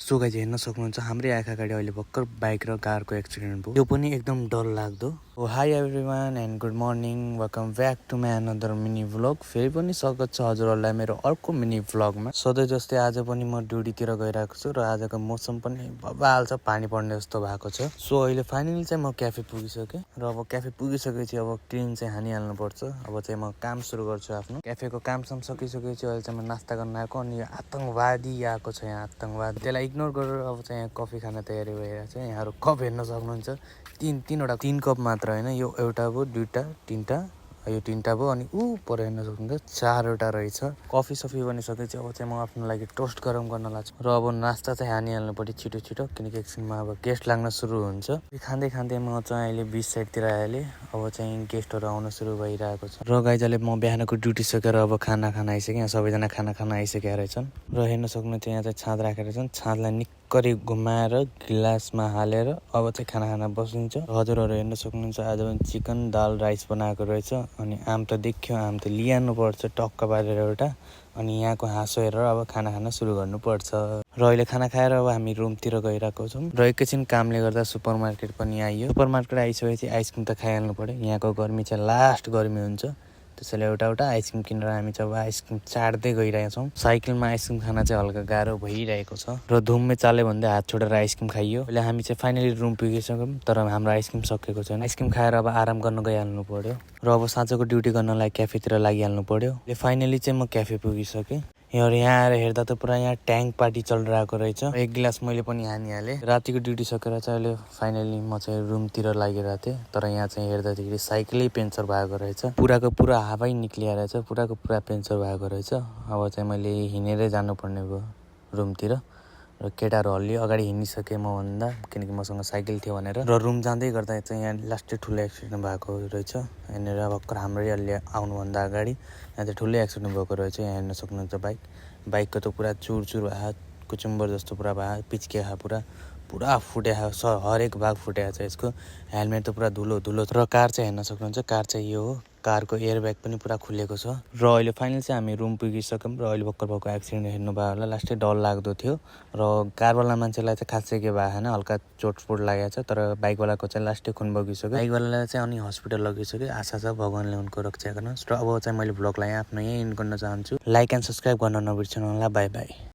So guys हेर्न सक्नुहुन्छ हाम्रै आँखा अगाडि अहिले भर्खर बाइक र कारको एक्सिडेन्ट भयो। त्यो पनि एकदम डर लाग्दो। Hi everyone and good morning, welcome back to my another mini vlog. फेरि पनि स्वागत छ हजुरहरूलाई मेरो अर्को मिनी भ्लगमा। सधैँ जस्तै आज पनि म ड्युटीतिर गइरहेको छु र आजको मौसम पनि बबाल छ, पानी पर्ने जस्तो भएको छ। सो अहिले फाइनली चाहिँ म क्याफे पुगिसकेँ र अब क्याफे पुगिसकेपछि अब क्लिन चाहिँ हानिहाल्नु पर्छ। अब चाहिँ म काम सुरु गर्छु आफ्नो। क्याफेको कामसम्म सकिसकेपछि अहिले चाहिँ म नास्ता गर्न आएको अनि आतङ्कवादी आएको छ यहाँ, आतङ्कवाद। त्यसलाई इग्नोर गरेर अब चाहिँ यहाँ कफी खान तयारी भइरहेको छ। यहाँहरू कप हेर्न सक्नुहुन्छ, तीन कप मात्र होइन, यो एउटा भयो, दुईटा, तिनटा, यो तिनटा भयो अनि पर हेर्न सक्नुहुन्छ 4वटा रहेछ। कफी सफी बनिसकेपछि अब चाहिँ म आफ्नो लागि टोस्ट गरम गर्न लाग्छु र अब नास्ता चाहिँ हानिहाल्नु पर्यो छिटो छिटो, किनकि एकछिनमा अब गेस्ट लाग्न सुरु हुन्छ। खाँदै खाँदै म चाहिँ अहिले 20 साइडतिर आइहालेँ। अब चाहिँ गेस्टहरू आउन सुरु भइरहेको छ र गाइज अहिले म बिहानको ड्युटी सकेर अब खाना खान आइसकेँ। यहाँ सबैजना खाना खान आइसकेका रहेछन् र हेर्न सक्नुहुन्छ यहाँ चाहिँ छाँद राखेर छन्। छाँदलाई निक्करी घुमाएर गिलासमा हालेर अब चाहिँ खाना खान बसिन्छ। हजुरहरू हेर्न सक्नुहुन्छ आज पनि चिकन दाल राइस बनाएको रहेछ अनि आम त देखियो, आम त लिइहाल्नु पर्छ टक्क पारेर एउटा। अनि यहाँको हाँसो हेरेर अब खाना खान सुरु गर्नुपर्छ। र अहिले खाना खाएर अब हामी रुमतिर गइरहेको छौँ र एकैछिन कामले गर्दा सुपर मार्केट पनि आइयो। सुपर मार्केट आइसकेपछि आइसक्रिम त खाइहाल्नु पर्यो, यहाँको गर्मी चाहिँ लास्ट गर्मी हुन्छ। त्यसैले एउटा आइसक्रिम किनेर हामी चाहिँ अब आइसक्रिम चाट्दै गइरहेछौँ। साइकलमा आइसक्रिम खान चाहिँ हल्का गाह्रो भइरहेको छ र धुममै चाल्यो भन्दै हात छोडेर आइसक्रिम खाइयो। अहिले हामी चाहिँ फाइनली रुम पुगिसक्यौँ तर हाम्रो आइसक्रिम सकेको छैन। आइसक्रिम खाएर अब आराम गर्न गइहाल्नु पर्यो र अब साँझको ड्युटी गर्नलाई क्याफेतिर लागिहाल्नु पर्यो। फाइनली चाहिँ म क्याफे पुगिसकेँ। यहाँ आएर हेर्दा त पुरा यहाँ ट्याङ्क पार्टी चलिरहेको रहेछ। एक गिलास मैले पनि हानिहालेँ। रातिको ड्युटी सकेर चाहिँ अहिले फाइनली म चाहिँ रुमतिर लागिरहेको थिएँ तर यहाँ चाहिँ हेर्दाखेरि साइकलै पेन्चर भएको रहेछ। पुराको पुरा हावै निक्लिएर रहेछ, पुराको पुरा पेन्चर भएको रहेछ। अब चाहिँ मैले हिँडेरै जानुपर्ने भयो रुमतिर र केटाहरू हल्लियो अगाडि हिँडिसकेँ म भन्दा, किनकि मसँग साइकल थियो भनेर। र रुम जाँदै गर्दा चाहिँ यहाँ लास्टै ठुलो एक्सिडेन्ट भएको रहेछ। यहाँनिर भर्खर हाम्रै अलि आउनुभन्दा अगाडि यहाँ चाहिँ ठुलो एक्सिडेन्ट भएको रहेछ। यहाँ हेर्न सक्नुहुन्छ बाइकको त पुरा चुर भयो, कुचुम्बर जस्तो पुरा भयो, पिच्किया पुरा फुट्या छ, हरेक भाग फुट्या छ यसको। हेलमेट त पुरा धुलो र कार चाहिँ हेर्न सक्नुहुन्छ, कार चाहिँ यो हो। कारको एयर ब्याग पनि पुरा खुलेको छ। र अहिले फाइनल चाहिँ हामी रुम पुगिसक्यौँ र अहिले भर्खर भएको एक्सिडेन्ट हेर्नुभयो होला, लास्टै डर लाग्दो थियो। र कारवाला मान्छेलाई चाहिँ खासै के भएको छैन, हल्का चोटपोट लागेको छ तर बाइकवालाको चाहिँ लास्टै खुन बगिसक्यो। बाइकवालालाई चाहिँ अनि हस्पिटल लगिसक्यो। आशा छ भगवान्ले उनको रक्षा गर्नुहोस्। र अब चाहिँ मैले भ्लगलाई आफ्नो यहीँ एन्ड गर्न चाहन्छु। लाइक एन्ड सब्सक्राइब गर्न नबिर्सनु होला। By by.